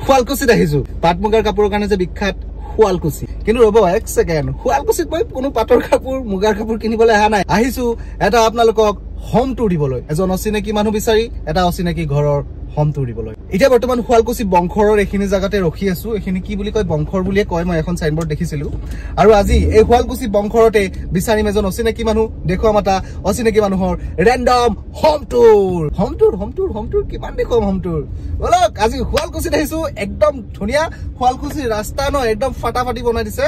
শুৱালকুছিত আহিছো পাট মুগাৰ কাপোৰৰ কাৰণে যে বিখ্যাত শুৱালকুছি কিন্তু ৰব এক সেকেন্ড শুৱালকুছিত মই কোনো পাটৰ কাপোৰ মুগাৰ কাপোৰ কিনিবলৈ আহা নাই আহিছো এটা আপোনালোকক হোম টুৰ দিবলৈ এজন অচিনাকি মানুহ বিচাৰি এটা অচিনাকি ঘৰৰ হোম টুৰ দিবলৈ এতিয়া বৰ্তমান শুৱালকুছি বংখৰৰ এখিনি জাগাতে ৰখি আছো এখিনি কি বুলি কয় বংখৰ বুলিয়ে কয় মই এখন সাইনবোৰ্ড দেখিছিলো আৰু আজি এই শুৱালকুছি বংখৰতে বিচাৰিম এজন অচিনাকি মানুহ দেখুৱা মাতা অচিনাকি মানুহৰ ৰেন্ডম হোম টুৰ কিমান দেখুৱাম হোম টুৰ বলক আজি শুৱালকুছিত আহিছো একদম ধুনিয়া শুৱালকুছি ৰাস্তা ন একদম ফাটাফাটি বনাই দিছে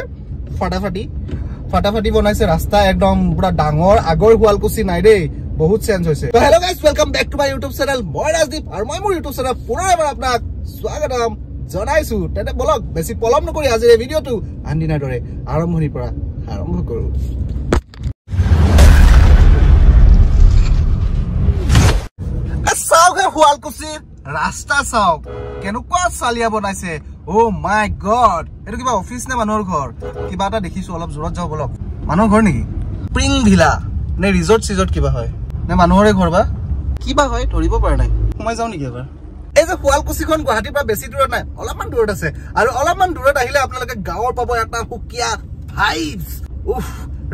ফাটাফাটি বনাইছে ৰাস্তা একদম পুৰা ডাঙৰ আগৰ শুৱালকুছি নাই দেই বহুত চেঞ্জ হৈছে তো hello guys welcome back to my YouTube channel মই ৰাজদীপ আৰু মই মোৰ ইউটিউব চ্যানেল পুনৰ এবাৰ আপোনাক স্বাগতম জনাইছো তেনে বলক বেছি পলম নকৰি আজি এই ভিডিওটো আনদিনাৰ দৰে আৰম্ভণিৰ পৰা আৰম্ভ কৰো চাওক শুৱালকুছিৰ ৰাস্তা চাওক কেনেকুৱা চালিয়া বনাইছে ও মাই গড এটো কিবা অফিস নে মানুহৰ ঘৰ কিবা এটা দেখিছো অলপ জোৰত যাও বলক মানুহৰ ঘৰ নেকি স্প্ৰিং ভিলা নে ৰিজৰ্ট কিবা হয় নে মানুহৰে ঘৰ বা কিবা হয় ধৰিব পৰা নাই সোমাই যাও নেকি এবাৰ এই যে শুৱালকুছিখন গুৱাহাটীৰ পৰা বেছি দূৰত নাই অলপমান দূৰত আছে আৰু অলপমান দূৰত আহিলে আপোনালোকে গাঁৱৰ পাব এটা সুকিয়া ভাইবস উফ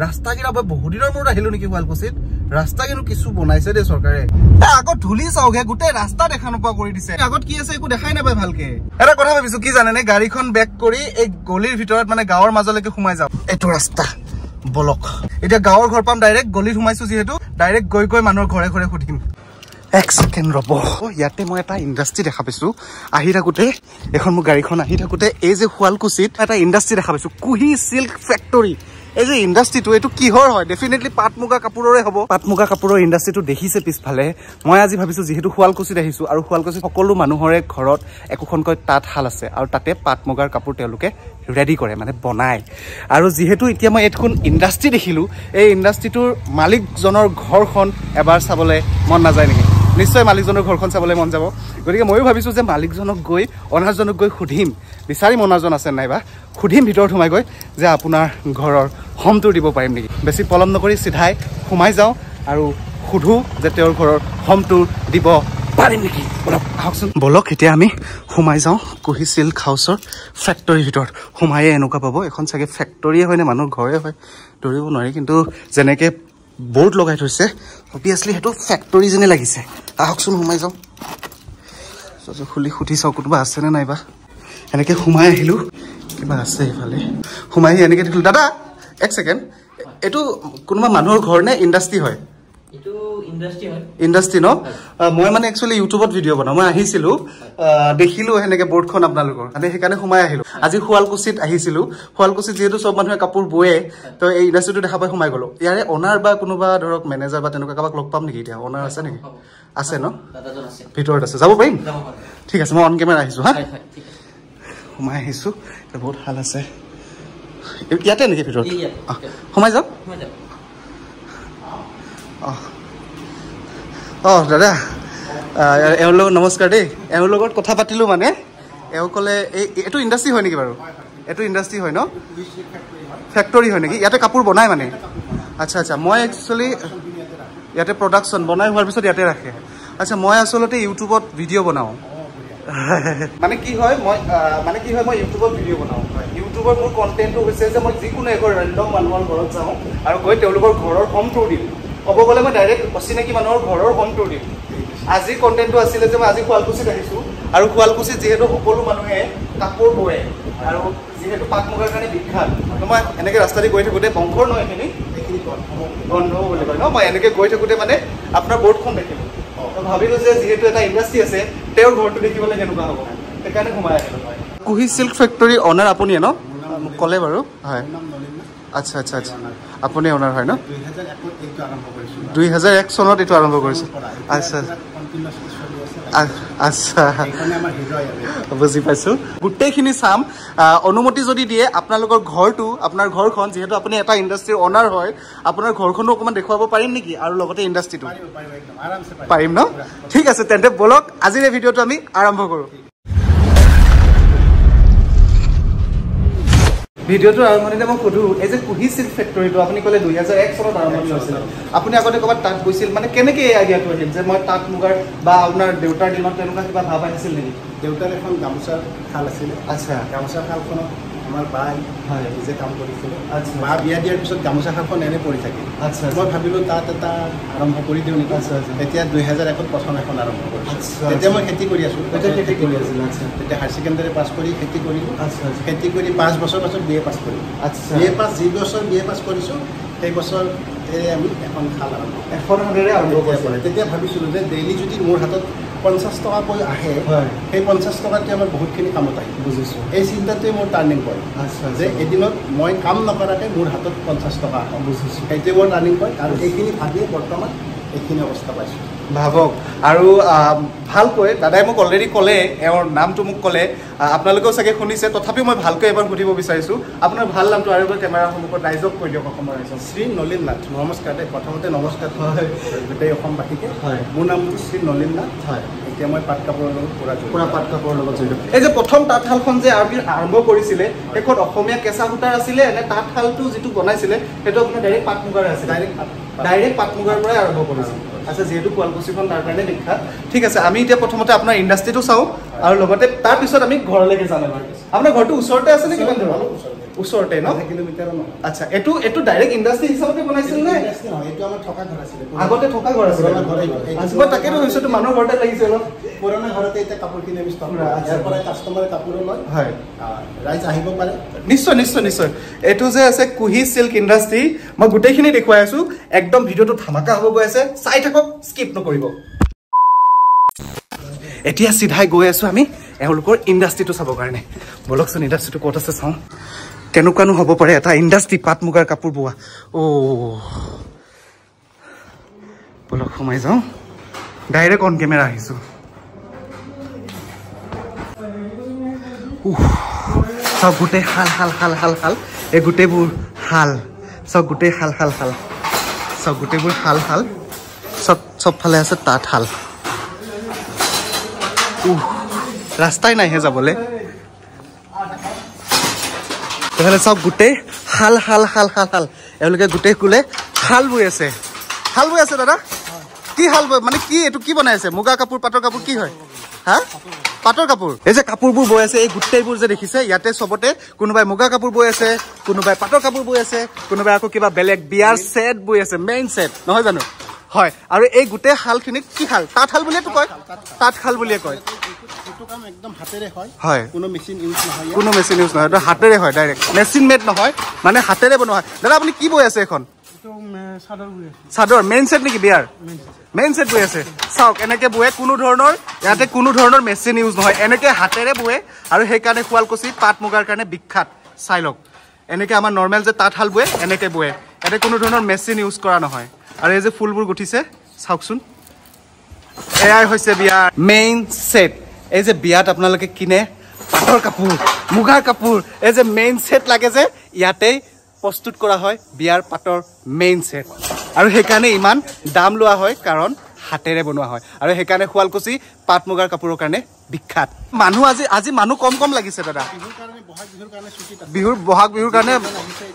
ৰাস্তা কিনা বহুত দিনৰ মূৰত আহিলো নেকি শুৱালকুছিত ৰাস্তা কিন্তু কিছু বনাইছে দে চৰকাৰে আগত ধুলি চাওগে গোটেই ৰাস্তা দেখা নোপোৱা কৰি দিছে আগত কি আছে একো দেখাই নাপায় ভালকে এটা কথা ভাবিছো কি জানেনে গাড়ীখন বেক কৰি এই গলিৰ ভিতৰত মানে গাঁৱৰ মাজলৈকে সোমাই যাও এইটো ৰাস্তা বলক এতিয়া গাঁৱৰ ঘৰ পাম ডাইৰেক্ট গলিত সোমাইছো যিহেতু ডাইৰেক্ট গৈ মানুহৰ ঘৰে ঘৰে সুধিম এক সেকেন্ড ৰব ইয়াতে মই এটা ইণ্ডাষ্ট্ৰি দেখা পাইছো আহি থাকোতে এখন মোৰ গাড়ীখন আহি থাকোতে এই যে শুৱালকুছিত এটা ইণ্ডাষ্ট্ৰি দেখা পাইছো কুহি সিল্ক ফেক্টৰী এই যে ইণ্ডাষ্ট্ৰিটো এটো কিহৰ হয় ডেফিনেটলি পাট মুগা কাপোৰৰে হ'ব পাট মুগা কাপোৰৰ ইণ্ডাষ্ট্ৰিটো দেখিছে পিছফালে মই আজি ভাবিছো যেহেতু শুৱালকুছিত আহিছো আৰু শুৱালকুছিত সকলো মানুহৰে ঘৰত একোখনকৈ তাঁতশাল আছে আৰু তাতে পাট মুগাৰ কাপোৰ তেওঁলোকে ৰেডি কৰে মানে বনায় আৰু যেহেতু এতিয়া মই এখন ইণ্ডাষ্ট্ৰি দেখিলো এই ইণ্ডাষ্ট্ৰিটোৰ মালিকজনৰ ঘৰখন এবাৰ চাবলৈ মন নাযায় নেকি নিশ্চয় মালিকজনৰ ঘৰখন চাবলৈ মন যাব গতিকে ময়ো ভাবিছো যে মালিকজনক গৈ অনাৰজনক গৈ সুধিম বিচাৰিম অনাৰজন আছে নাইবা সুধিম ভিতৰত সোমাই গৈ যে আপোনাৰ ঘৰৰ হোম টুৰ দিব পাৰিম নেকি বেছি পলম নকৰি চিধাই সোমাই যাওঁ আৰু সুধো যে তেওঁৰ ঘৰৰ হোম টুৰ দিব পাৰিম নেকি বলক আহকচোন বলক এতিয়া আমি সোমাই যাওঁ কুহি চিল্ক হাউচৰ ফেক্টৰীৰ ভিতৰত সোমায়ে এনেকুৱা পাব এখন চাগে ফেক্টৰীয়ে হয় নে মানুহৰ ঘৰে হয় ধৰিব নোৱাৰি কিন্তু যেনেকে বোৰ্ড লগাই থৈছে অবভিয়াছলি সেইটো ফেক্টৰী যেনে লাগিছে আহকচোন সোমাই যাওঁ খুলি সুধি চাওঁ কোনোবা আছেনে নাইবা এনেকৈ সোমাই আহিলোঁ কিবা আছে এইফালে সোমাই আহি এনেকৈ দেখিলোঁ দাদা এক ছেকেণ্ড এইটো কোনোবা মানুহৰ ঘৰ নে ইণ্ডাষ্ট্ৰি হয় ইণ্ডাষ্ট্ৰি ন মই মানে একচুৱেলি ইউটিউবত ভিডিঅ' বনাওঁ মই আহিছিলোঁ দেখিলোঁ সেনেকৈ বৰ্ডখন আপোনালোকৰ মানে সেইকাৰণে সোমাই আহিলোঁ আজি শুৱালকুছিত আহিছিলোঁ শুৱালকুছিত যিহেতু চব মানুহে কাপোৰ বয়ে তো এই ইণ্ডাষ্ট্ৰিটো দেখা পাই সোমাই গ'লোঁ ইয়াৰে অনাৰ বা কোনোবা ধৰক মেনেজাৰ বা তেনেকুৱা কাৰোবাক লগ পাম নেকি এতিয়া অনাৰ আছে নেকি আছে ন ভিতৰত আছে যাব পাৰিম ঠিক আছে মই অন কেমেৰা আহিছোঁ হা সোমাই আহিছোঁ বহুত ভাল আছে ইয়াতে নেকি ভিতৰত সোমাই যাওক দাদা এওঁৰ লগত নমস্কাৰ দেই এওঁৰ লগত কথা পাতিলোঁ মানে এওঁ ক'লে এইটো ইণ্ডাষ্ট্ৰি হয় নেকি বাৰু এইটো ইণ্ডাষ্ট্ৰি হয় ন ফেক্টৰী হয় নেকি ইয়াতে কাপোৰ বনাই মানে আচ্ছা মই একচুৱেলি ইয়াতে প্ৰডাকশ্যন বনাই হোৱাৰ পিছত ইয়াতে ৰাখে আচ্ছা মই আচলতে ইউটিউবত ভিডিঅ' বনাওঁ মানে কি হয় মই ইউটিউবত ভিডিঅ' বনাওঁ ইউটিউবত মোৰ কণ্টেণ্টটো হৈছে যে মই যিকোনো এখন ৰেণ্ডম মানুহৰ ঘৰত যাওঁ আৰু গৈ তেওঁলোকৰ ঘৰৰ হোম টুৰ দিম ক'ব গ'লে মই ডাইৰেক্ট অচিনাকি মানুহৰ ঘৰৰ হোম টুৰ দিম আজি কণ্টেণ্টটো আছিলে যে মই আজি শুৱালকুছিত আহিছোঁ আৰু শুৱালকুছিত যিহেতু সকলো মানুহে কাপোৰ বয় আৰু যিহেতু পাট মুগাৰ কাৰণে বিখ্যাত তো মই এনেকৈ ৰাস্তা দি গৈ থাকোঁতে বংশৰ নহয় এইখিনি বন্ধ বুলি কয় ন মই এনেকৈ গৈ থাকোঁতে মানে আপোনাৰ বৰ্ডখন দেখিলোঁ ভাবিলোঁ যে যিহেতু এটা ইণ্ডাষ্ট্ৰি আছে তেওঁৰ ঘৰটো দেখিবলৈ কেনেকুৱা হ'ব সেইকাৰণে সোমাই আহিলোঁ কুহি চিল্ক ফেক্টৰী অনাৰ আপুনিয়ে ন মোক ক'লে বাৰু হয় আচ্ছা আপুনি অনাৰ হয় ন 2001 চনত এইটো আৰম্ভ কৰিছে আচ্ছা বুজি পাইছোঁ গোটেইখিনি চাম অনুমতি যদি দিয়ে আপোনালোকৰ ঘৰটো আপোনাৰ ঘৰখন যিহেতু আপুনি এটা ইণ্ডাষ্ট্ৰিৰ অনাৰ হয় আপোনাৰ ঘৰখনো অকণমান দেখুৱাব পাৰিম নেকি আৰু লগতে ইণ্ডাষ্ট্ৰিটো পাৰিম ন ঠিক আছে তেন্তে বলক আজিৰ এই ভিডিঅ'টো আমি আৰম্ভ কৰোঁ ভিডিঅ'টো আৰম্ভণিতে মই সুধো এই যে কুহি চিল্ক ফেক্টৰীটো আপুনি ক'লে 2001 চনত আৰম্ভণি হৈছিল আপুনি আগতে ক'ৰবাত তাত গৈছিল মানে কেনেকৈ এই আইডিয়াটো আহিল যে মই তাঁত মুগাৰ বা আপোনাৰ দেউতাৰ দিনত তেনেকুৱা কিবা ভাৱ আহিছিল নেকি দেউতাৰ এখন গামোচাৰ শাল আছিলে আচ্ছা গামোচাৰ শালখনত আমাৰ বাই নিজে কাম কৰিছিলে মা বিয়া দিয়াৰ পিছত গামোচা শালখন এনে পৰি থাকিল আচ্ছা মই ভাবিলোঁ তাত এটা আৰম্ভ কৰি দিওঁ নেকি তেতিয়া 2001 প্ৰথম এখন আৰম্ভ কৰিছোঁ তেতিয়া মই খেতি কৰি আছোঁ তেতিয়া হায়াৰ ছেকেণ্ডাৰী পাছ কৰি খেতি কৰিলোঁ খেতি কৰি 5 বছৰ পাছত BA পাছ কৰিলোঁ BA পাছ যি বছৰ BA পাছ কৰিছোঁ সেই বছৰ আমি এখন শাল আৰম্ভ কৰিছোঁ তেতিয়া ভাবিছিলোঁ যে ডেইলি যদি মোৰ হাতত 50 টকাকৈ আহে সেই 50 টকাতে আমাৰ বহুতখিনি কামত আহে বুজিছোঁ এই চিন্তাটোৱে মোৰ টাৰ্ণিং পইণ্ট যে এদিনত মই কাম নকৰাকৈ মোৰ হাতত 50 টকা আহে বুজিছোঁ সেইটোৱে মোৰ টাৰ্ণিং পইণ্ট আৰু এইখিনি ভাবিয়ে বৰ্তমান এইখিনি অৱস্থা পাইছোঁ ভাবক আৰু ভালকৈ দাদাই মোক অলৰেডি ক'লে এওঁৰ নামটো মোক ক'লে আপোনালোকেও চাগে শুনিছে তথাপিও মই ভালকৈ এবাৰ সুধিব বিচাৰিছোঁ আপোনাৰ ভাল নামটো আৰু এবাৰ কেমেৰাৰ সন্মুখত ৰাইজক কৈ দিয়ক অসমৰ ৰাইজক শ্ৰী নলিন নাথ নমস্কাৰ দেই প্ৰথমতে নমস্কাৰ হয় গোটেই অসমবাসীকে মোৰ নামটো শ্ৰী নলিন নাথ হয় এতিয়া মই পাট কাপোৰৰ লগত পুৰা পাট কাপোৰৰ লগত জড়িত এই যে প্ৰথম তাঁতশালখন যে আপুনি আৰম্ভ কৰিছিলে সেইখন অসমীয়া কেঁচা সূতাৰ আছিলে নে তাঁতশালটো যিটো বনাইছিলে সেইটো আপোনাৰ ডাইৰেক্ট পাট মুগাৰ আছিলে ডাইৰেক্ট পাট মুগাৰ পৰাই আৰম্ভ কৰিছিল আচ্ছা যিহেতু শুৱালকুছিখন তাৰ কাৰণে বিখ্যাত ঠিক আছে আমি এতিয়া প্ৰথমতে আপোনাৰ ইণ্ডাষ্ট্ৰিটো চাওঁ আৰু লগতে তাৰপিছত আমি ঘৰলৈকে যাম এবাৰ আপোনাৰ ঘৰটো ওচৰতে আছে নে কিমান দূৰত ওচৰতে ন কিলোমিটাৰ আচ্ছা এইটো ডাইৰেক্ট ইণ্ডাষ্ট্ৰি হিচাপতে বনাইছিল নে এইটো আমাৰ থকা ঘৰ আছিলে আগতে থকা ঘৰ আছিলে মই তাকেতো ভাবিছোঁ মানুহৰ ঘৰতে লাগিছে অলপ পুৰণা ঘৰতে এতিয়া কাপোৰখিনি আমি ষ্টক ইয়াৰ পৰা কাষ্টমাৰে কাপোৰ লয় হয় ৰাইজ আহিব পাৰে নিশ্চয় নিশ্চয় নিশ্চয় এইটো যে আছে কুহি চিল্ক ইণ্ডাষ্ট্ৰি মই গোটেইখিনি দেখুৱাই আছো একদম ভিডিঅ'টো ধামাকা হ'ব গৈ আছে চাই থাকক স্কিপ নকৰিব এতিয়া চিধাই গৈ আছো আমি এওঁলোকৰ ইণ্ডাষ্ট্ৰিটো চাবৰ কাৰণে বলকচোন ইণ্ডাষ্ট্ৰিটো ক'ত আছে চাওঁ কেনেকুৱানো হ'ব পাৰে এটা ইণ্ডাষ্ট্ৰি পাট মুগাৰ কাপোৰ বোৱা বলক সোমাই যাওঁ ডাইৰেক্ট অন কেমেৰা আহিছোঁ চব গোটেই শাল এই গোটেইবোৰ শাল চব গোটেই শাল চব গোটেইবোৰ শাল চবফালে আছে তাঁতশাল ৰাস্তাই নাইহে যাবলৈ এইফালে চব গোটেই শাল এওঁলোকে গোটেই কোলে শাল বৈ আছে দাদা কি শাল বৈ মানে কি এইটো কি বনাই আছে মুগা কাপোৰ পাটৰ কাপোৰ কি হয় হা পাটৰ কাপোৰ এই যে কাপোৰবোৰ বৈ আছে এই গোটেইবোৰ যে দেখিছে ইয়াতে চবতে কোনোবাই মুগা কাপোৰ বৈ আছে কোনোবাই পাটৰ কাপোৰ বৈ আছে কোনোবাই আকৌ কিবা বেলেগ বিয়াৰ ছেট বৈ আছে মেইন ছেট নহয় জানো হয় আৰু এই গোটেই শালখিনিক কি শাল তাঁতশাল বুলিয়েতো কয় তাঁতশাল বুলিয়ে কয় এইটো কাম একদম হাতেৰে হয় কোনো মেচিন ইউজ নহয় এইটো হাতেৰে হয় ডাইৰেক্ট মেচিন মেড নহয় মানে হাতেৰে বনোৱা হয় দাদা আপুনি কি বৈ আছে এখন চাদৰ মেইন ছেট নেকি বিয়াৰ মেইন ছেট বৈ আছে চাওক এনেকে বয়ে ইয়াতে কোনো ধৰণৰ মেচিন ইউজ নহয় এনেকে হাতেৰে বয়ে আৰু সেইকাৰণে শুৱালকুছি পাট মুগাৰ কাৰণে বিখ্যাত চাই লওক এনেকে আমাৰ নৰ্মেল যে তাঁতশাল বয়ে এনেকে বয়ে ইয়াতে কোনো ধৰণৰ মেচিন ইউজ কৰা নহয় আৰু এই যে ফুলবোৰ গুঠিছে চাওকচোন এয়াই হৈছে বিয়াৰ মেইন ছেট এই যে বিয়াত আপোনালোকে কিনে পাটৰ কাপোৰ মুগাৰ কাপোৰ এই যে মেইন ছেট লাগে যে ইয়াতেই প্ৰস্তুত কৰা হয় বিয়াৰ পাটৰ মেইন ছেট আৰু সেইকাৰণে ইমান দাম লোৱা হয় কাৰণ হাতেৰে বনোৱা হয় আৰু সেইকাৰণে শুৱালকুছি পাট মুগাৰ কাপোৰৰ কাৰণে বিখ্যাত মানুহ আজি মানুহ কম লাগিছে দাদা বহাগ বিহুৰ কাৰণে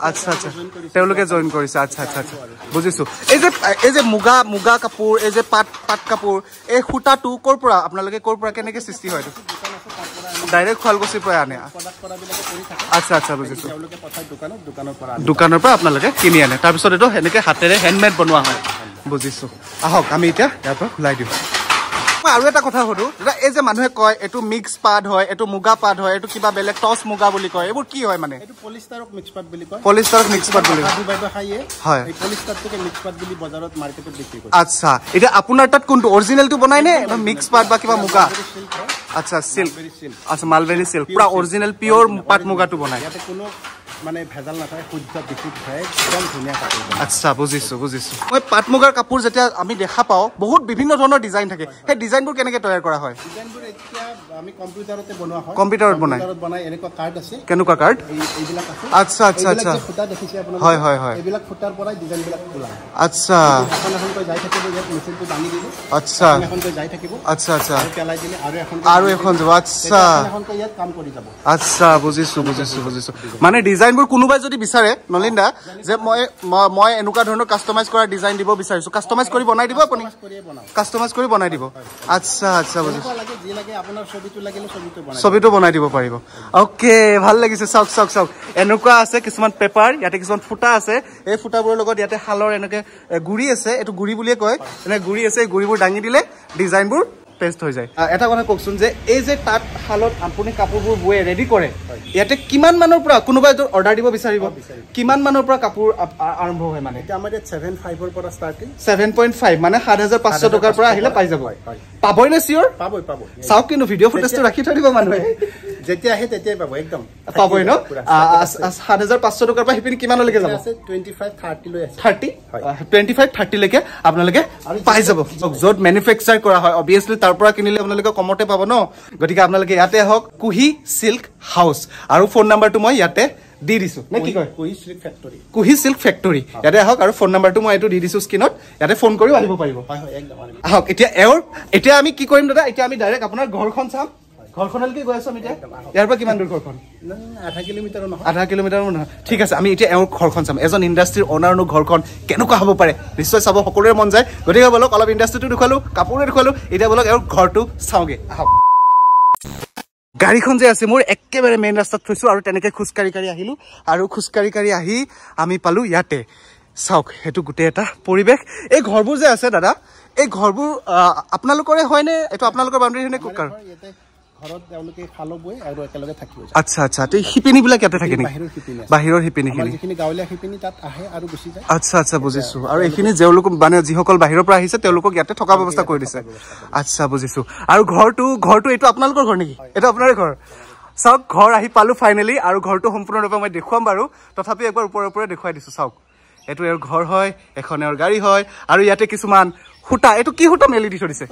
আচ্ছা তেওঁলোকে জইন কৰিছে আচ্ছা বুজিছো এই যে মুগা কাপোৰ এই যে পাট কাপোৰ এই সূতাটো আপোনালোকে ক'ৰ পৰা কেনেকে সৃষ্টি হয় ডাইৰেক্ট শুৱালকুছিৰ পৰা আনে আচ্ছা বুজিছো দোকানৰ পৰা আপোনালোকে কিনি আনে তাৰপিছত এইটো সেনেকে হাতেৰে হেণ্ডমেড বনোৱা হয় বুজিছো আহক আমি এতিয়া ইয়াৰ পৰা ওলাই দিওঁ মই আৰু এটা কথা সুধো দাদা এই যে মানুহে কয় এইটো মিক্স পাট হয় এইটো মুগা পাট হয় এইটো কিবা বেলেগ টচ মুগা বুলি কয় এইবোৰ কি হয় মানে এইটো পলিষ্টাৰক মিক্স পাট বুলি কয় হয় এই পলিষ্টাৰটোকে মিক্স পাট বুলি বজাৰত মাৰ্কেটত বিক্ৰী কৰে আচ্ছা এতিয়া আপোনাৰ তাত কোনটো অৰিজিনেলটো বনাই নে মিক্স পাট বা কিবা মুগা আচ্ছা সিল্ক আচ্ছা মালবেৰী সিল্ক পুৰা অৰিজিনেল পিওৰ পাট মুগাটো বনাই ইয়াতে কোনো মানে ভেজাল নাথাকে শুদ্ধ বিশুদ্ধ হয় একদম ধুনীয়া কাপোৰ আচ্ছা বুজিছো মই পাট মুগাৰ কাপোৰ যেতিয়া আমি দেখা পাওঁ বহুত বিভিন্ন ধৰণৰ ডিজাইন থাকে সেই ডিজাইনবোৰ কেনেকে তৈয়াৰ কৰা হয় ডিজাইনবোৰ এতিয়া আমি কম্পিউটাৰতে বনোৱা হয় কম্পিউটাৰত বনাই এনেকুৱা কাৰ্ড আছে কেনেকুৱা কাৰ্ড এইবিলাক আছে আচ্ছা ফুটা দেখিছে আপোনালোকে হয় এইবিলাক ফুটাৰ পৰাই ডিজাইনবিলাক খোলা আচ্ছা এখনকৈ যাই থাকিব ইয়াত মেচিনটো দাঙি দিলে আচ্ছা এখনকৈ যাই থাকিব আচ্ছা পেলাই দিলে আৰু এখন যাব আচ্ছা এখনকৈ ইয়াত কাম কৰি যাব আচ্ছা বুজিছো মানে ডিজাইনবোৰ কোনোবাই যদি বিচাৰে নলিন দা যে মই এনেকুৱা ধৰণৰ কাষ্টমাইজ কৰা ডিজাইন দিব বিচাৰিছো কাষ্টমাইজ কৰি বনাই দিব আপুনি কাষ্টমাইজ কৰি বনাই দিব আচ্ছা বুজিছো লাগে আপোনাৰ ছবিটো লাগিলে ছবিটো বনাই দিব পাৰিব ওকে ভাল লাগিছে চাওক চাওক চাওক এনেকুৱা আছে কিছুমান পেপাৰ ইয়াতে কিছুমান ফুটা আছে এই ফুটাবোৰৰ লগত ইয়াতে হালৰ এনেকে গুৰি আছে এটো গুৰি বুলিয়ে কয় এনে গুৰি আছে গুৰিবোৰ ডাঙি দিলে ডিজাইনবোৰ পেস্ট হৈ যায় এটা কথা কওকচোন যে এই যে তাত হালত আপুনি কাপোৰবোৰ বয়ে ৰেডি কৰে ইয়াতে কিমান মানৰ পৰা কোনোবা এটো অৰ্ডাৰ দিব বিচাৰিব কিমান মানৰ পৰা কাপোৰ আৰম্ভ হয় মানে এটা আমাৰ 7.5 ৰ পৰা ষ্টাৰ্টিং 7.5 মানে 7500 টকাৰ পৰা আহিলে পাই যাব পাবই না সিওৰ পাবই চাওক কিন্তু ভিডিও ফুটেজটো ৰাখি থৈ দিব মানুহে যেতিয়া আহে তেতিয়াই পাব একদম পাবই ন 7500 টকাৰ পৰা হিপিনি কিমান লৈকে যাব 25 30 লৈ আছে 25 30 লৈকে আপোনালোকে পাই যাব য'ত ম্যানুফ্যাকচাৰ কৰা হয় অবিয়াসলি তাৰ পৰা কিনিলে আপোনালোকে কমতে পাব ন গতিকে আপোনালোকে ইয়াতে হওক কুহি সিল্ক হাউস আৰু ফোন নাম্বাৰটো মই ইয়াতে দি দিছো নে কি কয় কুহি সিল্ক ফেক্টৰী ইয়াতে হওক আৰু ফোন নাম্বাৰটো মই এইটো দি দিছো স্ক্ৰিনত ইয়াতে ফোন কৰিও আহিব পাৰিব হয় একদম হওক এতিয়া আমি কি কৰিম দাদা এতিয়া আমি ডাইৰেক্ট আপোনাৰ ঘৰখন চাম ঘৰখনলৈকে গৈ আছো আমি এতিয়া ইয়াৰ পৰা কিমান দূৰ ঘৰখন আধা কিলোমিটাৰ নহয় ঠিক আছে আমি এতিয়া ঘৰখন চাম এজন ইণ্ডাষ্ট্ৰিৰ অনাৰনো ঘৰখন কেনেকুৱা হ'ব পাৰে নিশ্চয় চাব সকলোৰে মন যায় গতিকে বলক অলপ ইণ্ডাষ্ট্ৰিটো দেখুৱালো কাপোৰে দেখুৱালো এতিয়া বলক ঘৰটো চাওঁগে আহক গাড়ীখন যে আছে মোৰ একেবাৰে মেইন ৰাস্তাত থৈছো আৰু তেনেকে খোজকাঢ়ি আহিলো আৰু খোজকাঢ়ি আহি আমি পালো ইয়াতে চাওক হেতু গুটে এটা পৰিবেশ এই ঘৰবোৰ যে আছে দাদা এই ঘৰবোৰ আপোনালোকৰে হয় নে এটো আপোনালোকৰ বাউণ্ডাৰী হয় নে কুকাৰ ঘৰত তেওঁলোকে খালো বই আৰু একেলগে থাকিব আচ্ছা আচ্ছা তে হিপিনি বিলাক ইয়াতে থাকে নেকি বাহিৰৰ হিপিনি আমাৰ যিখিনি গাঁৱলীয়া হিপিনি তাত আহে আৰু গুচি যায় আচ্ছা আচ্ছা বুজিছো আৰু এইখিনি যেওলোক মানে যিসকল বাহিৰৰ পৰা আহিছে তেওঁলোকক ইয়াতে থকা ব্যৱস্থা কৰি দিছে আচ্ছা বুজিছো আৰু ঘৰটো এইটো আপোনালোকৰ ঘৰ নেকি এটা আপোনাৰে ঘৰ চাওক ঘৰ আহি পালো ফাইনেলি আৰু ঘৰটো সম্পূৰ্ণৰূপে মই দেখুৱাম বাৰু তথাপি একবাৰ ওপৰে দেখুৱাই দিছো চাওক এটো এৰ ঘৰ হয় এখন এৰ গাড়ী হয় আৰু ইয়াতে কিছুমান হুটা এটো কি হুটা মেলি দি থৈছে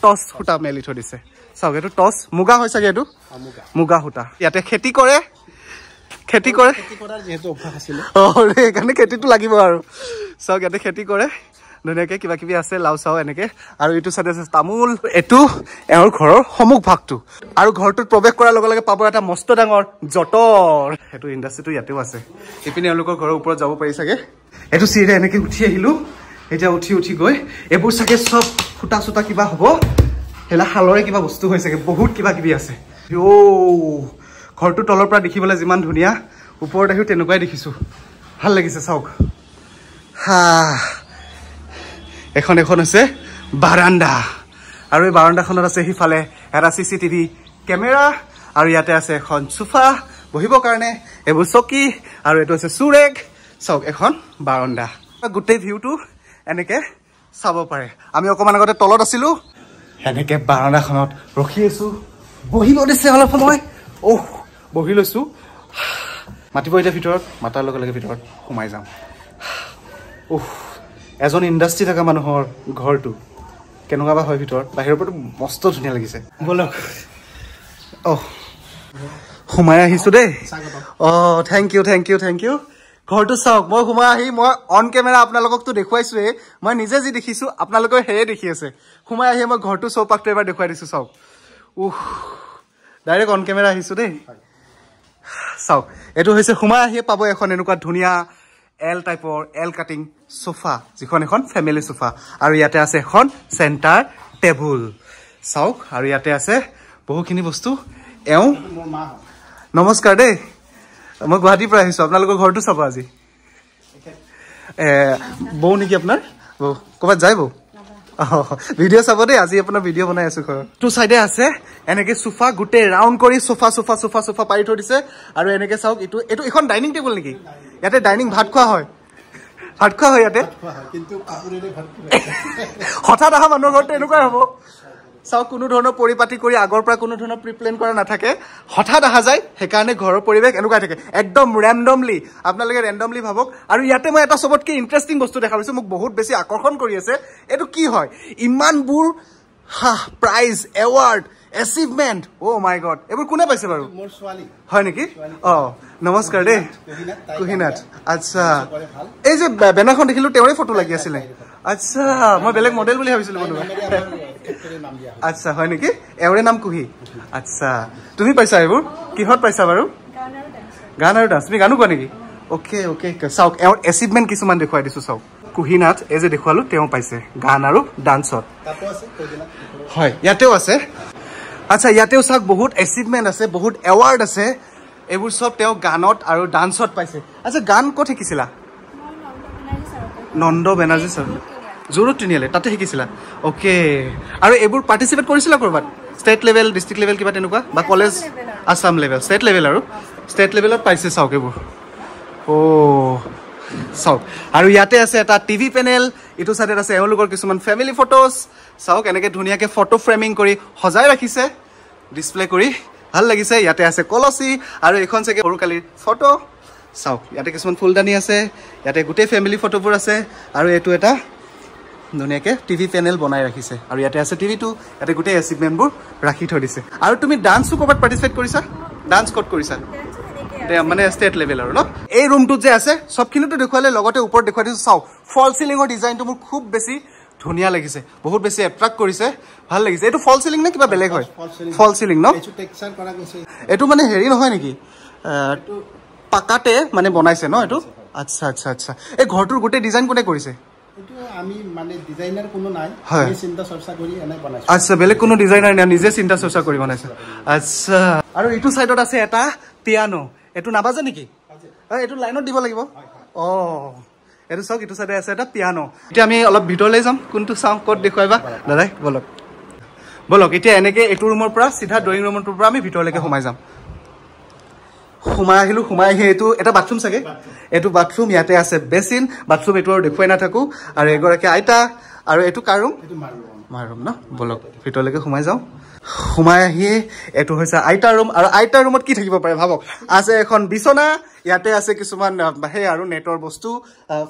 টস হুটা মেলি থৈ দিছে চাওক এটো টস মুগা হয় চাগে এটো মুগা হুটা ইয়াতে খেতি কৰে যেহেতু অভ্যাস আছিল এইকাৰণে খেতিটো লাগিব আৰু চাওক ইয়াতে খেতি কৰে ধুনীয়াকে কিবা কিবি আছে লাউ চাও এনেকে আৰু এইটো চাইডে আছে তামোল এটো এওঁৰ ঘৰৰ সমুখ ভাগটো আৰু ঘৰটোত প্ৰৱেশ কৰাৰ লগে লগে পাব এটা মস্ত ডাঙৰ জটৰ এটো ইণ্ডাষ্ট্ৰিটো ইয়াতেও আছে ইপিনে এওঁলোকৰ ঘৰৰ ওপৰত যাব পাৰি চাগে এটো চিৰিৰে এনেকে উঠি আহিলো এতিয়া উঠি গৈ এইবোৰ চাগে সব ফুটা চুটা কিবা হ'ব হেলা হালৰে কিবা বস্তু হৈ চাগে বহুত কিবা কিবি আছে ঘৰটো তলৰ পৰা দেখিবলৈ যিমান ধুনীয়া ওপৰত আহিও তেনেকুৱাই দেখিছো ভাল লাগিছে চাওক এখন আছে বাৰান্দা আৰু এই বাৰান্দাখনত আছে সিফালে এটা CCTV কেমেৰা আৰু ইয়াতে আছে এখন সোফা বহিবৰ কাৰণে এইবোৰ চকী আৰু এইটো আছে সুৰেক চাওক এখন বাৰান্দা গোটেই ভিউটো এনেকে চাব পাৰে আমি অকমান আগতে তলত আছিলো এনেকে বাৰান্দাখনত ৰখি আছো বহিব দিছে অলপ সময় বহি লৈছো মাতিব এতিয়া ভিতৰত মাতাৰ লগে লগে ভিতৰত সোমাই যাম এজন ইণ্ডাষ্ট্ৰি থকা মানুহৰ ঘৰটো কেনেকুৱা বা হয় ভিতৰত বাহিৰৰ পৰা মস্ত ধুনীয়া লাগিছে বলক সোমাই আহিছো দেই থেংক ইউ ঘৰটো চাওক মই সোমাই আহি মই অন কেমেৰা আপোনালোককতো দেখুৱাইছোৱে মই নিজে যি দেখিছো আপোনালোকে সেয়ে দেখি আছে সোমাই আহি মই ঘৰটো চৌপাশটো এবাৰ দেখুৱাই দিছো চাওক ডাইৰেক্ট অন কেমেৰা আহিছো দেই চাওক এইটো হৈছে সোমাই আহিয়ে পাব এখন এনেকুৱা ধুনীয়া এল টাইপৰ এল কাটিং সোফা যিখন এখন ফেমিলি সোফা আৰু ইয়াতে আছে এখন চেণ্টাৰ টেবুল চাওক আৰু ইয়াতে আছে বহুখিনি বস্তু নমস্কাৰ দেই মই গুৱাহাটীৰ পৰা আহিছো আপোনালোকৰ ঘৰটো চাব আজি বৌ নেকি আপোনাৰ বৌ ক'ৰবাত যায় বৌ ভিডিঅ' চাব দেই আজি আপোনাৰ ভিডিঅ' বনাই আছো ঘৰত টু চাইডে আছে এনেকে সোফা গোটেই ৰাউণ্ড কৰি সোফা পাৰি থৈ দিছে আৰু এনেকে চাওক এইটো এখন ডাইনিং টেবুল নেকি ইয়াতে ডাইনিং ভাত খোৱা হয় ইয়াতে হঠাৎ অহা মানুহৰ ঘৰটো এনেকুৱাই হ'ব চাওক কোনো ধৰণৰ পৰিপাতি কৰি আগৰ পৰা কোনো ধৰণৰ প্ৰিপ্লেন কৰা নাথাকে হঠাৎ অহা যায় সেইকাৰণে ঘৰৰ পৰিৱেশ এনেকুৱাই থাকে একদম ৰেণ্ডমলি আপোনালোকে ৰেণ্ডমলি ভাবক আৰু ইয়াতে মই এটা চবতকৈ ইণ্টাৰেষ্টিং বস্তু দেখা পাইছো মোক বহুত বেছি আকৰ্ষণ কৰি আছে এইটো কি হয় ইমানবোৰ প্ৰাইজ এৱাৰ্ড এচিভমেণ্ট মাই গড এইবোৰ কোনে পাইছে বাৰু হয় নেকি নমস্কাৰ দেই কুহিনাথ আচ্ছা এই যে বেনাৰখন দেখিলো তেওঁৰে ফটো লাগি আছিলে আচ্ছা মই বেলেগ মডেল বুলি ভাবিছিলো কোনোবা আচ্ছা হয় নেকি এওৰে নাম কুহি আচ্ছা তুমি পাইছা এইবোৰ কিহত পাইছা বাৰু গান আৰু ডান্স তুমি গানো কোৱা নেকি অ'কে চাওক এওঁৰ এচিভমেণ্ট কিছুমান দেখুৱাই দিছো চাওক কুহিনাথ এই যে দেখুৱালো তেওঁ পাইছে গান আৰু ডান্সত হয় ইয়াতেও আছে আচ্ছা ইয়াতেও চাওক বহুত এচিভমেণ্ট আছে বহুত এৱাৰ্ড আছে এইবোৰ চব তেওঁ গানত আৰু ডান্সত পাইছে আচ্ছা গান ক'ত শিকিছিলা নন্দ বেনাৰ্জী ছাৰ জোৰত তিনিআলি তাতে শিকিছিলা অ'কে আৰু এইবোৰ পাৰ্টিচিপেট কৰিছিলা ক'ৰবাত ষ্টেট লেভেল ডিষ্ট্ৰিক্ট লেভেল কিবা তেনেকুৱা বা college Assam level state level আৰু ষ্টেট লেভেলত পাইছে চাওক এইবোৰ চাওক আৰু ইয়াতে আছে এটা টিভি পেনেল ইটো চাইডত আছে এওঁলোকৰ কিছুমান ফেমিলি ফটোজ চাওক এনেকৈ ধুনীয়াকৈ ফটো ফ্ৰেমিং কৰি সজাই ৰাখিছে ডিছপ্লে কৰি ভাল লাগিছে ইয়াতে আছে কলচী আৰু এইখন চাগে সৰুকালিৰ ফটো চাওক ইয়াতে কিছুমান ফুলদানি আছে ইয়াতে গোটেই ফেমিলি ফটোবোৰ আছে আৰু এইটো এটা ধুনীয়াকৈ টিভি পেনেল বনাই ৰাখিছে আৰু ইয়াতে আছে টিভিটো ইয়াতে গোটেই এচিভমেণ্টবোৰ ৰাখি থৈ দিছে আৰু তুমি ডান্সো ক'ৰবাত পাৰ্টিচিপেট কৰিছা ডান্স ক'ত কৰিছা মানে ষ্টেট লেভেল আৰু ন এই ৰুমটোত যে আছে চবখিনিতো দেখুৱালে লগতে ওপৰত দেখুৱাই দিছোঁ চাওক ফল চিলিঙৰ ডিজাইনটো মোৰ খুব বেছি ধুনীয়া লাগিছে বহুত বেছি এট্ৰাক্ট কৰিছে ভাল লাগিছে এইটো ফল চিলিং নে কিবা বেলেগ হয় ফল চিলিং ন এইটো মানে হেৰি নহয় নেকি পাকাতে মানে বনাইছে ন এইটো আচ্ছা আচ্ছা আচ্ছা এই ঘৰটোৰ গোটেই ডিজাইন কোনে কৰিছে আচ্ছা বেলেগ কোনো ডিজাইনাৰ নাই নিজে চিন্তা চৰ্চা কৰি বনাইছে আচ্ছা আৰু এইটো চাইডত আছে এটা পিয়ানো এইটো নাবাজে নেকি এইটো লাইনত দিব লাগিব এইটো চাওক এইটো চাইডে আছে এটা পিয়ানো এতিয়া আমি অলপ ভিতৰলৈ যাম কোনটো চাওঁ ক'ত দেখুৱাইবা দাদাই বলক বলক এতিয়া এনেকৈ এইটো ৰুমৰ পৰা চিধা ড্ৰয়িং ৰুমটোৰ পৰা আমি ভিতৰলৈকে সোমাই যাম সোমাই আহিলোঁ সোমাই আহি এইটো এটা বাথৰুম চাগে এইটো বাথৰুম ইয়াতে আছে বেচিন বাথৰুম এইটো আৰু দেখুৱাই নাথাকোঁ আৰু এগৰাকী আইতা আৰু এইটো কাৰ ৰুম মাৰ ৰুম ন বলক ভিতৰলৈকে সোমাই যাওঁ সোমাই আহি এইটো হৈছে আইতাৰ ৰুম আৰু আইতাৰ ৰুমত কি থাকিব পাৰে ভাবক আছে এখন বিচনা ইয়াতে আছে কিছুমান সেই আৰু নেটৰ বস্তু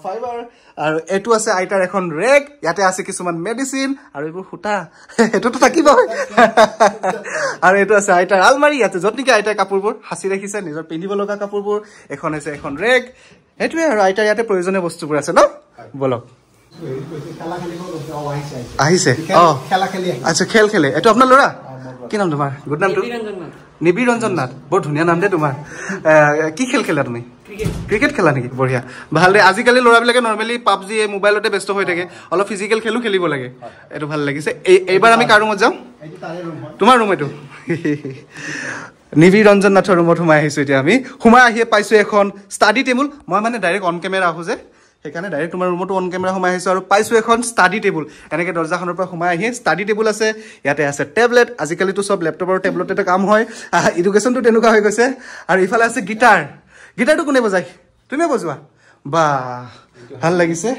ফাইবাৰ আৰু এইটো আছে আইতাৰ এখন ৰেক ইয়াতে আছে কিছুমান মেডিচিন আৰু এইবোৰ সূতা এইটোতো থাকিব আৰু এইটো আছে আইতাৰ আলমাৰী ইয়াতে য'ত নেকি আইতাৰ কাপোৰবোৰ সাঁচি ৰাখিছে নিজৰ পিন্ধিব লগা কাপোৰবোৰ এখন আছে এখন ৰেক সেইটোৱে আৰু আইতাৰ ইয়াতে প্ৰয়োজনীয় বস্তুবোৰ আছে ন বলক আহিছে আচ্ছা খেল খেলে এইটো আপোনাৰ ল'ৰা কি নাম তোমাৰ গুড নামটো নিবিৰ ৰঞ্জন নাথ বৰ ধুনীয়া নাম দে তোমাৰ কি খেল খেলা তুমি ক্ৰিকেট খেলা নেকি বঢ়িয়া ভাল দে আজিকালি ল'ৰাবিলাকে নৰ্মেলি পাবজি মোবাইলতে ব্যস্ত হৈ থাকে অলপ ফিজিকেল খেলো খেলিব লাগে এইটো ভাল লাগিছে এইবাৰ আমি কাৰ ৰুমত যাম তোমাৰ ৰুম এইটো নিবিৰ ৰঞ্জন নাথৰ ৰুমত সোমাই আহিছোঁ এতিয়া আমি সোমাই আহিয়ে পাইছোঁ এখন ষ্টাডি টেবুল মই মানে ডাইৰেক্ট অন কেমেৰা আহোঁ যে সেইকাৰণে ডাইৰেক্ট তোমাৰ ৰুমতো অন কেমেৰা সোমাই আহিছোঁ আৰু পাইছোঁ এখন ষ্টাডি টেবুল এনেকৈ দৰ্জাখনৰ পৰা সোমাই আহি ষ্টাডি টেবুল আছে ইয়াতে আছে টেবলেট আজিকালিতো চব লেপটপ আৰু টেবলেটতে কাম হয় এডুকেশ্যনটো তেনেকুৱা হৈ গৈছে আৰু ইফালে আছে গিটাৰ গিটাৰটো কোনে বজায় তুমিও বজোৱা বা ভাল লাগিছে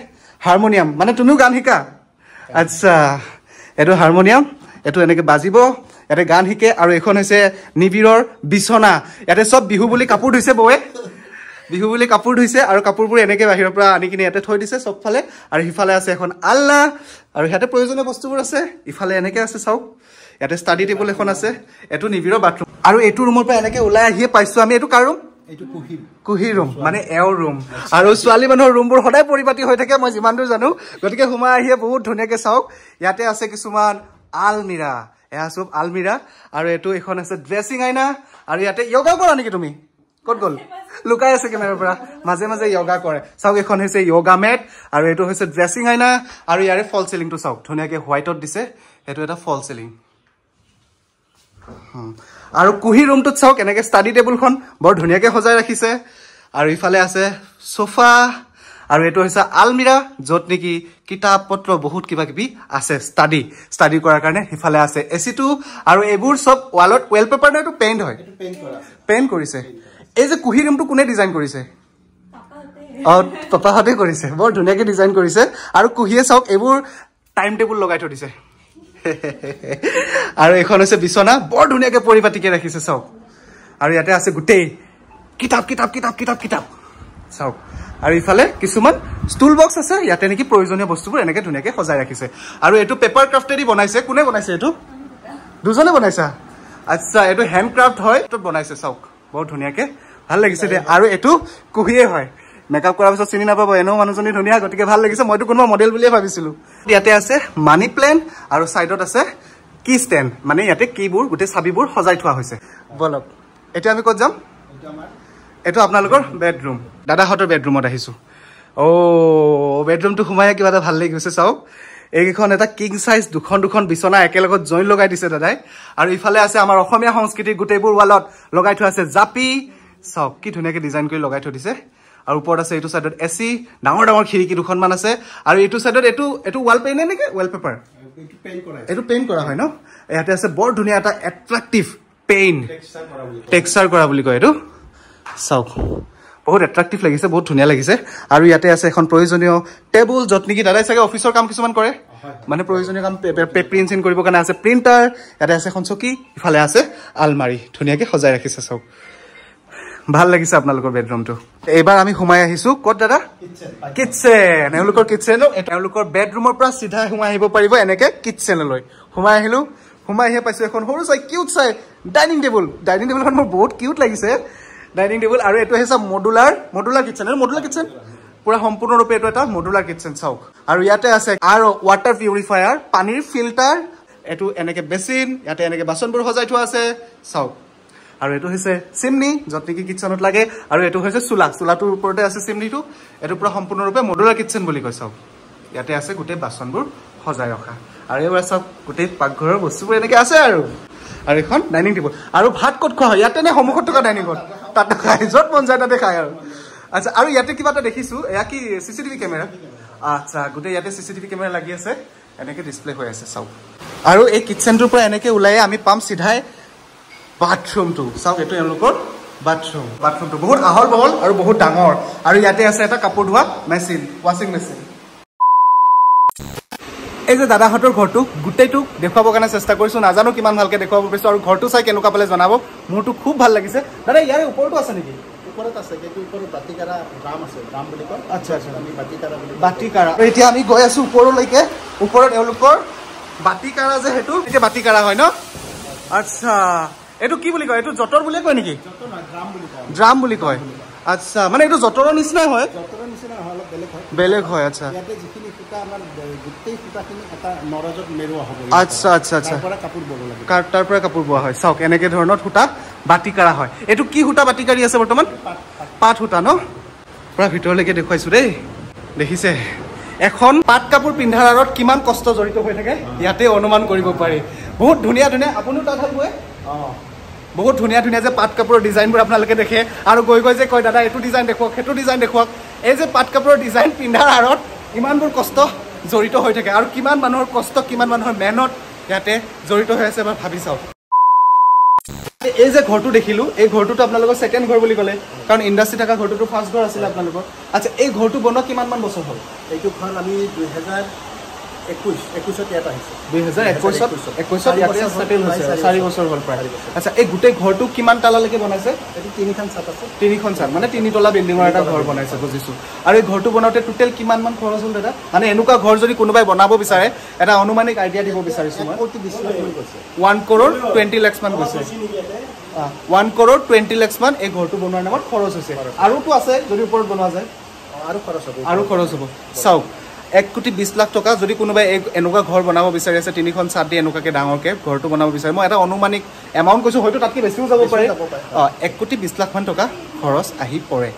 হাৰমনিয়াম মানে তুমিও গান শিকা আচ্ছা এইটো হাৰমনিয়াম এইটো এনেকৈ বাজিব ইয়াতে গান শিকে আৰু এইখন হৈছে নিবিৰৰ বিচনা ইয়াতে চব বিহু বুলি কাপোৰ ধুইছে বৌৱে বিহু বুলি কাপোৰ ধুইছে আৰু কাপোৰবোৰ এনেকৈ বাহিৰৰ পৰা আনি কিনে ইয়াতে থৈ দিছে চবফালে আৰু সিফালে আছে এখন আলনা আৰু ইয়াতে প্ৰয়োজনীয় বস্তুবোৰ আছে ইফালে এনেকৈ আছে চাওক ইয়াতে ষ্টাডি টেবুল এখন আছে এইটো নিবিৰৰ বাথৰুম আৰু এইটো ৰুমৰ পৰা এনেকৈ ওলাই আহিয়ে পাইছোঁ আমি এইটো কাৰ ৰুম কুহি ৰুম মানে এওঁৰ ৰুম আৰু ছোৱালী মানুহৰ ৰুমবোৰ সদায় পৰিপাতি হৈ থাকে মই যিমান দূৰ জানো গতিকে সোমাই আহিয়ে বহুত ধুনীয়াকৈ চাওক ইয়াতে আছে কিছুমান আলমিৰা এয়া চব আলমিৰা আৰু এইটো এখন আছে ড্ৰেছিং আইনা আৰু ইয়াতে য়োগা কৰা নেকি তুমি ক'ত গ'ল লুকাই আছে কেমেৰাৰ পৰা মাজে মাজে য়োগা কৰে চাওক এখন হৈছে য়োগা মেট আৰু এইটো হৈছে ড্ৰেছিং আইনা আৰু ইয়াৰে ফল চিলিংটো চাওক ধুনীয়াকৈ হোৱাইটত দিছে সেইটো এটা ফল চিলিং আৰু কুহি ৰুমটোত চাওক এনেকৈ ষ্টাডি টেবুলখন বৰ ধুনীয়াকৈ সজাই ৰাখিছে আৰু ইফালে আছে সোফা আৰু এইটো হৈছে আলমিৰা য'ত নেকি কিতাপ পত্ৰ বহুত কিবা কিবি আছে ষ্টাডি কৰাৰ কাৰণে সিফালে আছে এচিটো আৰু এইবোৰ চব ৱালত ৱেলপেপাৰ নহয় এইটো পেইণ্ট হয় পেইণ্ট কৰিছে এই যে কুহি ৰুমটো কোনে ডিজাইন কৰিছে পাপাহঁতে কৰিছে বৰ ধুনীয়াকৈ ডিজাইন কৰিছে আৰু কুহিয়ে চাওক এইবোৰ টাইম টেবুল লগাই থৈ দিছে আৰু এইখন হৈছে বিচনা বৰ ধুনীয়াকৈ পৰিপাটিকৈ ৰাখিছে চাওক আৰু ইয়াতে আছে গোটেই কিতাপ কিতাপ কিতাপ কিতাপ কিতাপ চাওক আৰু ইফালে কিছুমান ষ্টুল বক্স আছে ইয়াতে নেকি প্ৰয়োজনীয় বস্তুবোৰ এনেকৈ ধুনীয়াকৈ সজাই ৰাখিছে আৰু এইটো পেপাৰ ক্ৰাফ্টেদি বনাইছে কোনে বনাইছে এইটো দুজনে বনাইছা আচ্ছা এইটো হেণ্ড ক্ৰাফ্ট হয় এইটো বনাইছে চাওক বৰ ধুনীয়াকৈ ভাল লাগিছে দে আৰু এইটো কুহিয়ে হয় মেকআপ কৰাৰ পিছত চিনি নাপাব এনেও মানুহজনী ধুনীয়া গতিকে ভাল লাগিছে মইতো কোনোবা মডেল বুলিয়ে ভাবিছিলোঁ ইয়াতে আছে মানি প্লেণ্ট আৰু ছাইডত আছে কি ষ্টেণ্ড মানে ইয়াতে কিবোৰ গোটেই চাবিবোৰ সজাই থোৱা হৈছে বলক এতিয়া আমি ক'ত যাম এইটো আপোনালোকৰ বেডৰুম দাদাহঁতৰ বেডৰুমত আহিছোঁ বেডৰুমটো সোমাই কিবা এটা ভাল লাগি গৈছে চাওক এইকেইখন এটা কিং সাইজ দুখন বিছনা একেলগত জইন লগাই দিছে দাদাই আৰু ইফালে আছে আমাৰ অসমীয়া সংস্কৃতিৰ গোটেইবোৰ ৱালত লগাই থোৱা আছে জাপি চাওক কি ধুনীয়াকৈ ডিজাইন কৰি লগাই থৈ দিছে আৰু ওপৰত আছে এইটো সাইডত এসি ডাঙৰ খিৰিকি দুখনমান আছে আৰু এইটো সাইডত এইটো ৱাল পেইণ্ট নেকি ৱালপেপাৰ এইটো পেইণ্ট কৰা হয় ন ইয়াতে আছে বৰ ধুনীয়া এটা এট্ৰাক্টিভ পেইণ্ট টেক্সচাৰ কৰা বুলি কয় এইটো চাওক বহুত এট্ৰাক্টিভ লাগিছে বহুত ধুনীয়া লাগিছে আৰু ইয়াতে আছে এখন প্ৰয়োজনীয় টেবুল যত নেকি দাদাই চাগে অফিচৰ কাম কিছুমান কৰে মানে প্ৰয়োজনীয় কাম প্ৰিণ্ট চিন কৰিবৰ কাৰণে আছে প্ৰিণ্টাৰ ইয়াতে আছে এখন চকী ইফালে আছে আলমাৰি ধুনীয়াকৈ সজাই ৰাখিছে চাওক ভাল লাগিছে আপোনালোকৰ বেডৰুমটো এইবাৰ আমি সোমাই আহিছো ক'ত দাদা কিটচেন এওঁলোকৰ কিটচেন এওঁলোকৰ বেডৰুমৰ পৰা চিধা সোমাই আহিব পাৰিব এনেকে কিটচেনলৈ সোমাই আহিলো সোমাই আহি পাইছো এখন সৰু চাই কিউট চাই ডাইনিং টেবুলখন মোৰ বহুত কিউট লাগিছে ডাইনিং টেবুল আৰু এইটো হৈছে মডুলাৰ কিটচেন পুৰা সম্পূৰ্ণৰূপে এইটো এটা মডুলাৰ কিটচেন চাওক আৰু ইয়াতে আছে আৰু ৱাটাৰ পিউৰিফায়াৰ পানীৰ ফিল্টাৰ এইটো এনেকে বেচিন ইয়াতে এনেকে বাচনবোৰ সজাই থোৱা আছে চাওক আৰু এইটো হৈছে চিমনি যত নেকি কিটচেনত লাগে আৰু এইটো হৈছে চুলাটোৰ ওপৰতে আছে চিমনিটো এইটো পুৰা সম্পূৰ্ণৰূপে মডুলাৰ কিটচেন বুলি কয় চাওক ইয়াতে আছে গোটেই বাচনবোৰ সজাই ৰখা আৰু এইবাৰ চাওক গোটেই পাকঘৰৰ বস্তুবোৰ এনেকে আছে আৰু এখন ডাইনিং টেবুল আৰু ভাত ক'ত খোৱা হয় ইয়াতে নে সন্মুখত থকা ডাইনিঙত তাতে খাই য'ত মন যায় তাতে খায় আৰু আচ্ছা আৰু ইয়াতে কিবা এটা দেখিছো এয়া কি চিচিটিভি কেমেৰা আচ্ছা গোটেই ইয়াতে চিচিটিভি কেমেৰা লাগি আছে এনেকে ডিসপ্লে হৈ আছে চাওক আৰু এই কিটচেনটোৰ পৰা এনেকে ওলাই আমি পাম সিধাই বাথৰুমটো চাওক এইটো এওঁলোকৰ বাথৰুমটো বহুত আহল বহল আৰু বহুত ডাঙৰ আৰু ইয়াতে আছে এটা কাপোৰ ধোৱা মেচিন ৱাশ্বিং মেচিন এই যে দাদাহঁতৰ ঘৰটো গোটেইটো দেখুৱাবৰ কাৰণে চেষ্টা কৰিছো নাজানো কিমান ভালকে দেখুৱাব পাৰিছো আৰু ঘৰটো চাই কেনেকুৱা পালে জনাব মোৰটো খুব ভাল লাগিছে দাদা ইয়াৰ ওপৰতো আছে নেকি ওপৰত আছে কিন্তু ওপৰত বাটিকাৰা ড্ৰাম আছে ড্ৰাম বুলি কয় আচ্ছা আমি বাটিকাৰা এতিয়া আমি গৈ আছো ওপৰলৈকে ওপৰত এওঁলোকৰ বাটিকাৰা যে হেতু এতিয়া বাটিকাৰা হয় ন আচ্ছা এইটো কি বুলি কয় এইটো জটৰ বুলি কয় নেকি জটৰ না ড্ৰাম বুলি কয় আচ্ছা মানে এইটো জটৰৰ নিচিনা হয় অলপ বেলেগ হয় আচ্ছা ইয়াতে যিখিনি ফুটা আমাৰ গোটেই ফুটাখিনি এটা নৰজত মেৰুৱা হ'ব আচ্ছা তাৰ পৰা কাপোৰ বোৱা হয় চাওক এনেকে ধৰণৰ ফুটা বাটিকাৰা হয় এইটো কি ফুটা বাটিকাৰি আছে বৰ্তমান পাট ফুটা ন পুৰা ভিতৰলৈকে দেখুৱাইছো দেই দেখিছে এখন পাট কাপোৰ পিন্ধাৰ আঁৰত কিমান কষ্ট জড়িত হৈ থাকে ইয়াতে অনুমান কৰিব পাৰি বহুত ধুনীয়া আপুনিও তাত ভাল পায় বহুত ধুনীয়া যে পাট কাপোৰৰ ডিজাইনবোৰ আপোনালোকে দেখে আৰু গৈ যে কয় দাদা এইটো ডিজাইন দেখুৱাওক সেইটো ডিজাইন দেখুৱাওক এই যে পাট কাপোৰৰ ডিজাইন পিন্ধাৰ আঁৰত ইমানবোৰ কষ্ট জড়িত হৈ থাকে আৰু কিমান মানুহৰ কষ্ট কিমান মানুহৰ মেহনত ইয়াতে জড়িত হৈ আছে এবাৰ ভাবি চাওক এই যে ঘৰটো দেখিলো এই ঘৰটোতো আপোনালোকৰ ছেকেণ্ড ঘৰ বুলি ক'লে কাৰণ ইণ্ডাষ্ট্ৰি থকা ঘৰটোতো ফাৰ্ষ্ট ঘৰ আছিল আপোনালোকৰ আচ্ছা এই ঘৰটো বনোৱা কিমানমান বছৰ হ'ল এইটো ঘৰ আমি 2021 ইয়াত আহিছে 2021 ইয়াতে সেটেল হৈছে 4 বছৰ হ'ল প্ৰায় আচ্ছা এই গোটেই ঘৰটো কিমান তালালৈকে বনাইছে এটো তিনিখন ছাদ আছে তিনিখন ছাদ মানে তিনি তলা বিল্ডিঙৰ এটা ঘৰ বনাইছে বুজিছো আৰু এই ঘৰটো বনাওতে টোটেল কিমান মান খৰচ হ'ল দাদা মানে এনেকুৱা ঘৰ যদি কোনোবাই বনাব বিচাৰে এটা অনুমানিক আইডিয়া দিব বিচাৰিছো মই 1 crore 20 lakhs মান গৈছে 1 crore 20 lakhs মান এই ঘৰটো বনোৱাৰ নামত খৰচ হৈছে আৰুটো আছে যদি ওপৰত বনোৱা যায় আৰু খৰচ হ'ব চাওক 1 কোটি 20 লাখ টকা যদি কোনোবাই এনেকুৱা ঘৰ বনাব বিচাৰি আছে তিনিখন ছাদ দি এনেকুৱাকে ডাঙৰকে ঘৰটো বনাব বিচাৰে মই এটা অনুমানিক এমাউণ্ট কৈছো হয়তো তাতকৈ বেছিও যাব পাৰে 1 কোটি 20 লাখ মান টকা খৰচ আহি পৰে